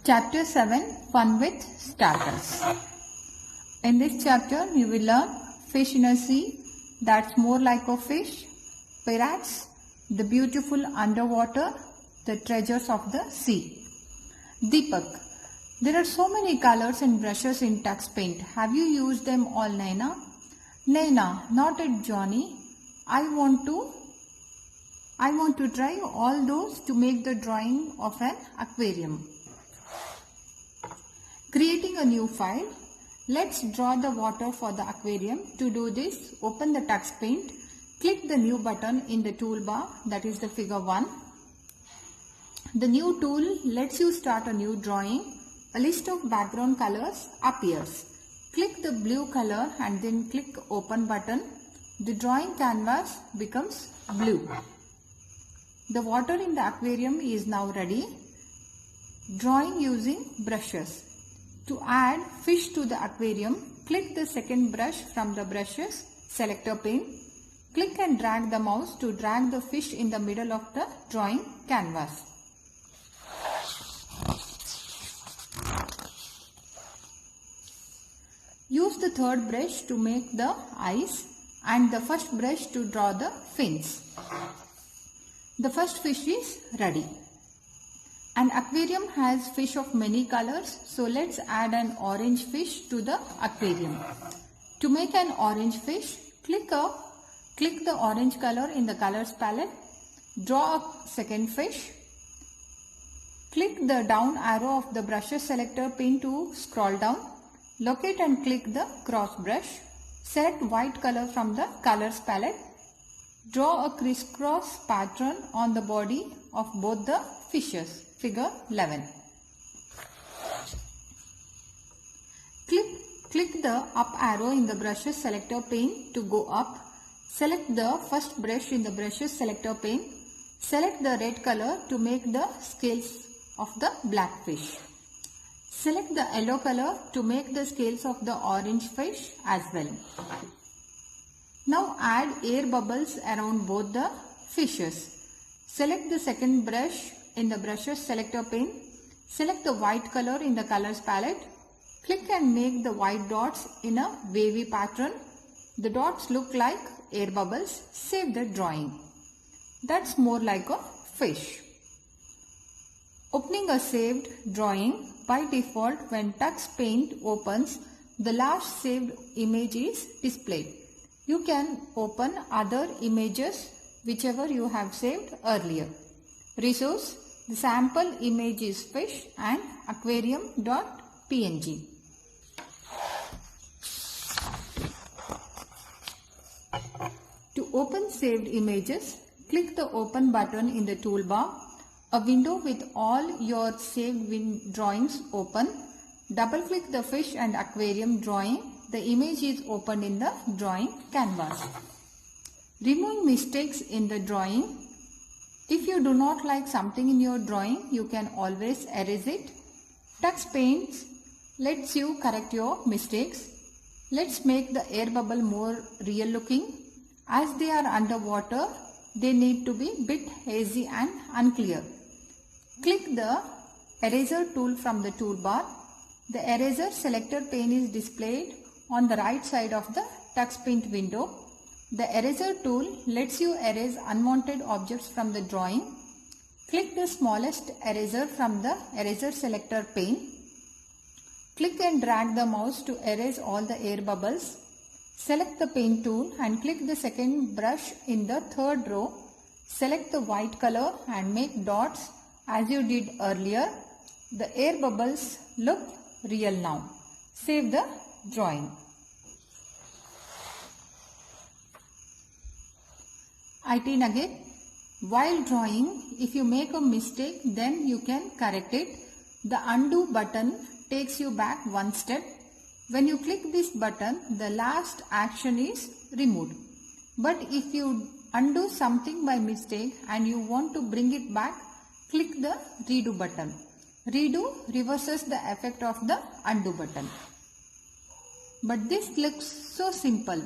Chapter 7 Fun with Starters. In this chapter, you will learn fish in a sea that's more like a fish, pirates, the beautiful underwater, the treasures of the sea. Deepak, there are so many colors and brushes in Tux Paint. Have you used them all, Naina? Naina, not it, Johnny. I want to try all those to make the drawing of an aquarium. Creating a new file. Let's draw the water for the aquarium. To do this, open the Tux Paint. Click the new button in the toolbar, that is the figure 1. The new tool lets you start a new drawing. A list of background colors appears. Click the blue color and then click open button. The drawing canvas becomes blue. The water in the aquarium is now ready. Drawing using brushes. To add fish to the aquarium, click the second brush from the brushes selector pane. Click and drag the mouse to drag the fish in the middle of the drawing canvas. Use the third brush to make the eyes and the first brush to draw the fins. The first fish is ready. An aquarium has fish of many colors, so let's add an orange fish to the aquarium. To make an orange fish, click the orange color in the colors palette. Draw a second fish. Click the down arrow of the brushes selector pane to scroll down. Locate and click the cross brush. Select white color from the colors palette. Draw a crisscross pattern on the body of both the fishes. Figure 11. Click the up arrow in the brushes selector pane to go up. Select the first brush in the brushes selector pane. Select the red color to make the scales of the black fish. Select the yellow color to make the scales of the orange fish as well. Now add air bubbles around both the fishes. Select the second brush in the brushes selector pane. Select the white color in the colors palette. Click and make the white dots in a wavy pattern. The dots look like air bubbles. Save the drawing. That's more like a fish. Opening a saved drawing, by default when Tux Paint opens, the last saved image is displayed. You can open other images whichever you have saved earlier. Resource: the sample image is fish and aquarium.png. To open saved images, click the open button in the toolbar. A window with all your saved drawings open. Double click the fish and aquarium drawing. The image is opened in the drawing canvas. Remove mistakes in the drawing. If you do not like something in your drawing, you can always erase it. Tux Paint lets you correct your mistakes. Let's make the air bubble more real looking. As they are underwater, they need to be bit hazy and unclear. Click the eraser tool from the toolbar. The eraser selector pane is displayed on the right side of the Tux Paint window. The eraser tool lets you erase unwanted objects from the drawing. Click the smallest eraser from the eraser selector pane. Click and drag the mouse to erase all the air bubbles. Select the paint tool and click the second brush in the third row. Select the white color and make dots as you did earlier. The air bubbles look real now. Save the drawing. IT Nugget. While drawing, if you make a mistake, then you can correct it. The undo button takes you back one step. When you click this button, the last action is removed. But if you undo something by mistake and you want to bring it back, click the redo button. Redo reverses the effect of the undo button. But this looks so simple.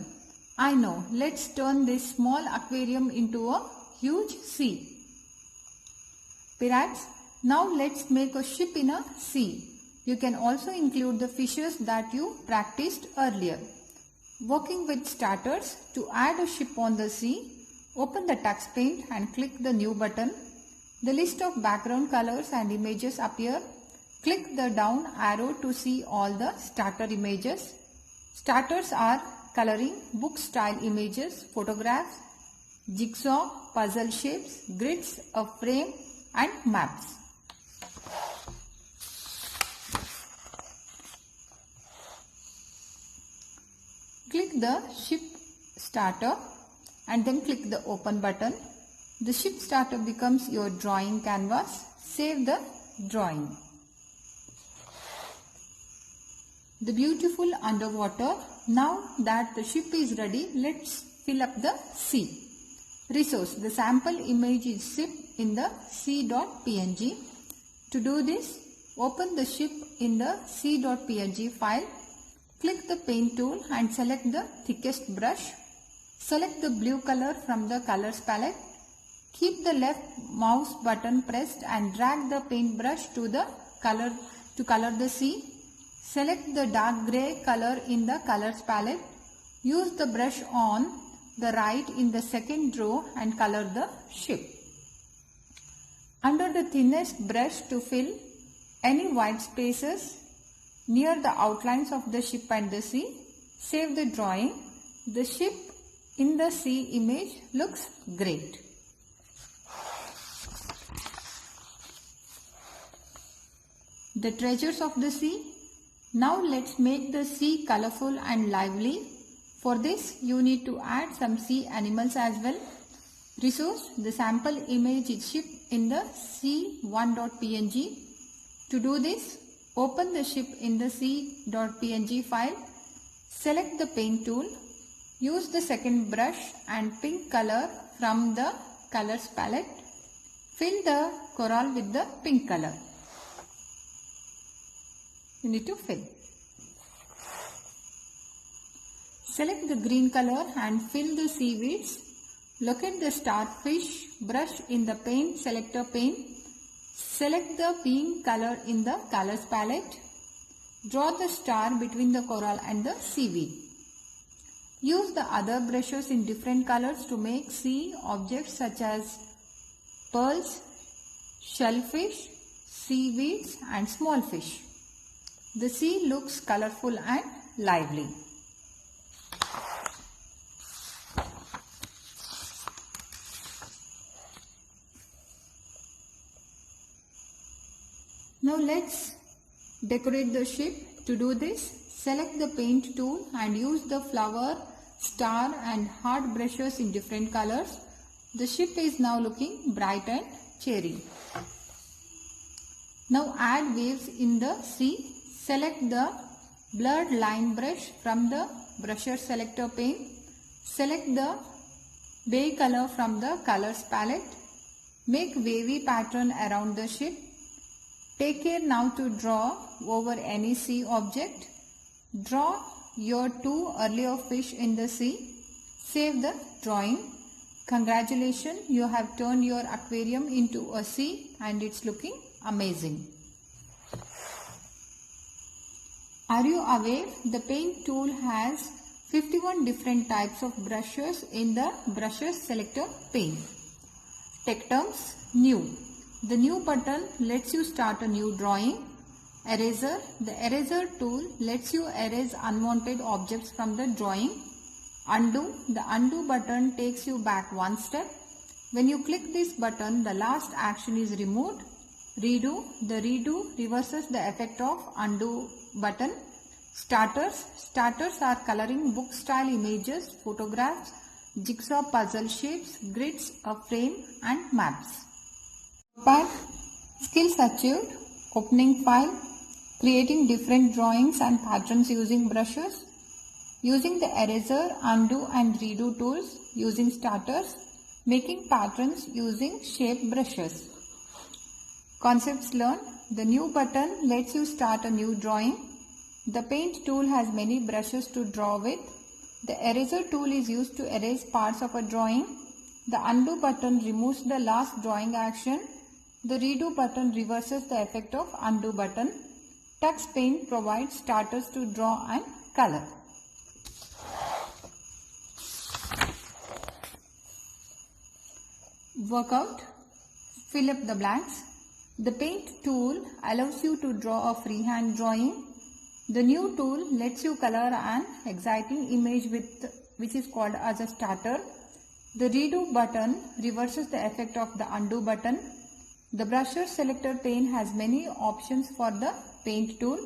I know. Let's turn this small aquarium into a huge sea. Pirates, Now let's make a ship in a sea. You can also include the fishes that you practiced earlier. Working with starters, to add a ship on the sea, open the Tux Paint and click the New button. The list of background colors and images appear. Click the down arrow to see all the starter images. Starters are coloring, book style images, photographs, jigsaw, puzzle shapes, grids, a frame and maps. Click the ship starter and then click the open button. The ship starter becomes your drawing canvas. Save the drawing. The beautiful underwater. Now that the ship is ready, let's fill up the sea. Resource. The sample image is ship in the c.png. To do this, open the ship in the c.png file. Click the paint tool and select the thickest brush. Select the blue color from the colors palette. Keep the left mouse button pressed and drag the paintbrush to color the sea. Select the dark grey color in the colors palette. Use the brush on the right in the second row and color the ship. Under the thinnest brush to fill any white spaces near the outlines of the ship and the sea. Save the drawing. The ship in the sea image looks great. The treasures of the sea. Now let's make the sea colorful and lively. For this you need to add some sea animals as well. Resource. The sample image is ship in the c1.png. To do this, open the ship in the c.png file. Select the paint tool. Use the second brush and pink color from the colors palette. Fill the coral with the pink color. You need to fill. Select the green color and fill the seaweeds. Locate the starfish brush in the paint selector pane. Select the pink color in the colors palette. Draw the star between the coral and the seaweed. Use the other brushes in different colors to make sea objects such as pearls, shellfish, seaweeds and small fish. The sea looks colorful and lively. Now let's decorate the ship. To do this, select the paint tool and use the flower, star and heart brushes in different colors. The ship is now looking bright and cheery. Now add waves in the sea. Select the blurred line brush from the brusher selector pane. Select the bay color from the colors palette. Make wavy pattern around the ship. Take care now to draw over any sea object. Draw your two earlier fish in the sea. Save the drawing. Congratulations, you have turned your aquarium into a sea and it's looking amazing. Are you aware the paint tool has 51 different types of brushes in the brushes selector pane? Tech terms. New. The new button lets you start a new drawing. Eraser. The eraser tool lets you erase unwanted objects from the drawing. Undo. The undo button takes you back one step. When you click this button, the last action is removed. Redo. The redo reverses the effect of undo button. Starters. Starters are coloring book style images, photographs, jigsaw puzzle shapes, grids, a frame and maps. Notepad. Skills achieved. Opening file. Creating different drawings and patterns using brushes. Using the eraser, undo and redo tools. Using starters. Making patterns using shape brushes. Concepts learned. The new button lets you start a new drawing. The paint tool has many brushes to draw with. The eraser tool is used to erase parts of a drawing. The undo button removes the last drawing action. The redo button reverses the effect of undo button. Tux Paint provides starters to draw and color. Workout. Fill up the blanks. The paint tool allows you to draw a freehand drawing. The new tool lets you color an exciting image which is called as a starter. The redo button reverses the effect of the undo button. The brusher selector pane has many options for the paint tool.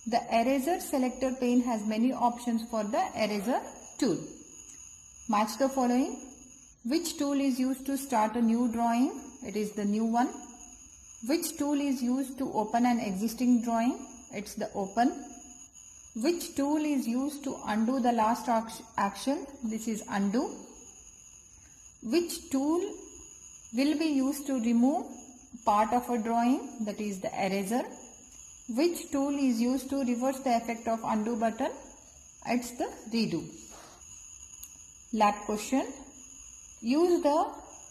The eraser selector pane has many options for the eraser tool. Match the following. Which tool is used to start a new drawing? It is the new one. Which tool is used to open an existing drawing? It's the open. Which tool is used to undo the last action? This is undo. Which tool will be used to remove part of a drawing? That is the eraser. Which tool is used to reverse the effect of undo button? It's the redo. Lab question. Use the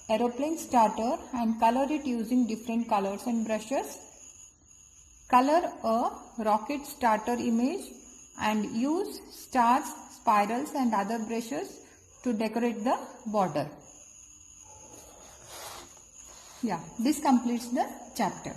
aeroplane starter and color it using different colors and brushes. Color a rocket starter image and use stars, spirals and other brushes to decorate the border. Yeah, this completes the chapter.